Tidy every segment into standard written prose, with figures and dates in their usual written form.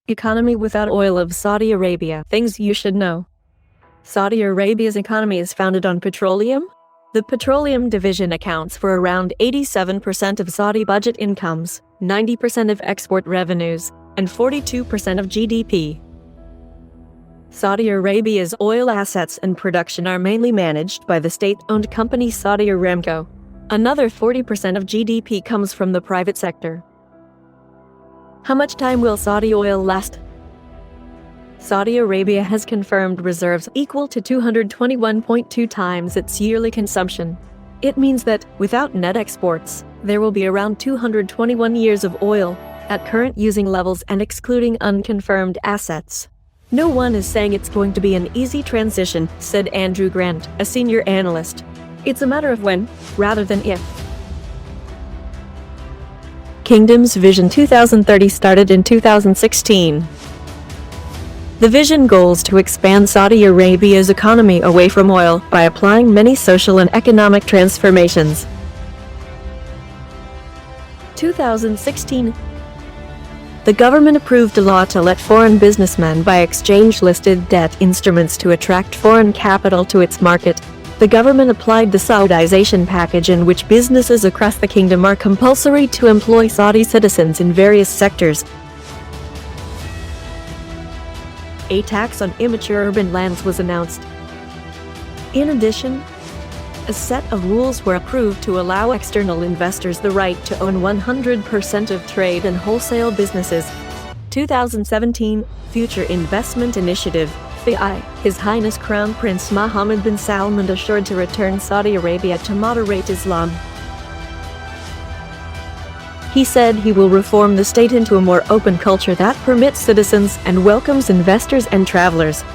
Economy without oil of Saudi Arabia. Things you should know. Saudi Arabia's economy is founded on petroleum. The petroleum division accounts for around 87% of Saudi budget incomes, 90% of export revenues, and 42% of GDP. Saudi Arabia's oil assets and production are mainly managed by the state-owned company Saudi Aramco. Another 40% of GDP comes from the private sector. How much time will Saudi oil last? Saudi Arabia has confirmed reserves equal to 221.2 times its yearly consumption. It means that, without net exports, there will be around 221 years of oil, at current using levels and excluding unconfirmed assets. No one is saying it's going to be an easy transition, said Andrew Grant, a senior analyst. It's a matter of when, rather than if. Kingdom's Vision 2030 started in 2016. The vision goals to expand Saudi Arabia's economy away from oil by applying many social and economic transformations. 2016. The government approved a law to let foreign businessmen buy exchange-listed debt instruments to attract foreign capital to its market. The government applied the Saudization package, in which businesses across the kingdom are compulsory to employ Saudi citizens in various sectors. A tax on immature urban lands was announced. In addition, a set of rules were approved to allow external investors the right to own 100% of trade and wholesale businesses. 2017 Future Investment Initiative. His Highness Crown Prince Mohammed bin Salman assured to return Saudi Arabia to moderate Islam. He said he will reform the state into a more open culture that permits citizens and welcomes investors and travelers.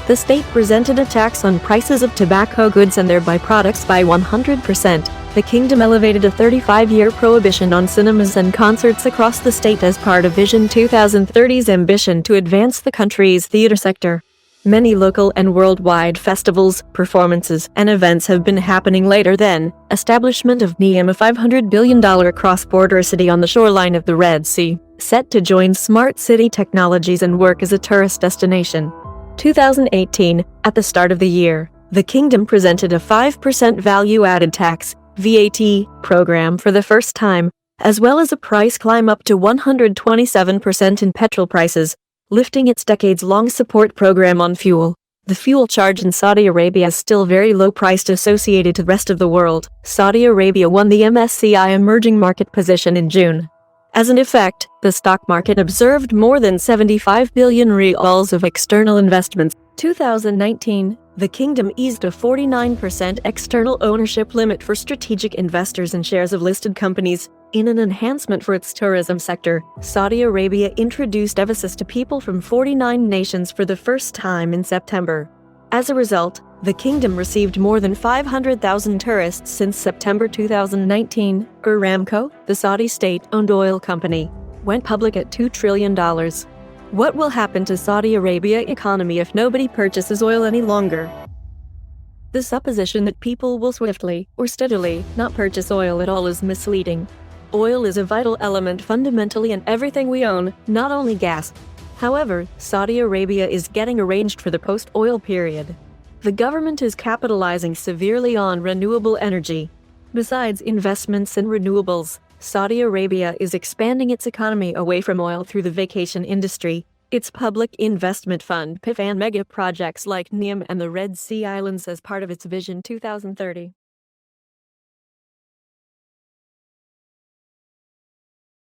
The state presented a tax on prices of tobacco goods and their byproducts by 100%. The kingdom elevated a 35-year prohibition on cinemas and concerts across the state as part of Vision 2030's ambition to advance the country's theater sector. Many local and worldwide festivals, performances, and events have been happening later than establishment of NEOM, a $500 billion cross-border city on the shoreline of the Red Sea, set to join smart city technologies and work as a tourist destination. 2018, at the start of the year, the kingdom presented a 5% value-added tax (VAT) program for the first time, as well as a price climb up to 127% in petrol prices, lifting its decades-long support program on fuel. The fuel charge in Saudi Arabia is still very low-priced associated to the rest of the world. Saudi Arabia won the MSCI emerging market position in June. As an effect, the stock market observed more than 75 billion riyals of external investments. 2019, the kingdom eased a 49% external ownership limit for strategic investors in shares of listed companies. In an enhancement for its tourism sector, Saudi Arabia introduced visas to people from 49 nations for the first time in September. As a result, the kingdom received more than 500,000 tourists since September 2019. Aramco, the Saudi state-owned oil company, went public at $2 trillion. What will happen to Saudi Arabia economy if nobody purchases oil any longer? The supposition that people will swiftly or steadily not purchase oil at all is misleading. Oil is a vital element fundamentally in everything we own, not only gas. However, Saudi Arabia is getting arranged for the post-oil period. The government is capitalizing severely on renewable energy. Besides investments in renewables, Saudi Arabia is expanding its economy away from oil through the vacation industry, its public investment fund PIF, and mega projects like NEOM and the Red Sea Islands as part of its Vision 2030.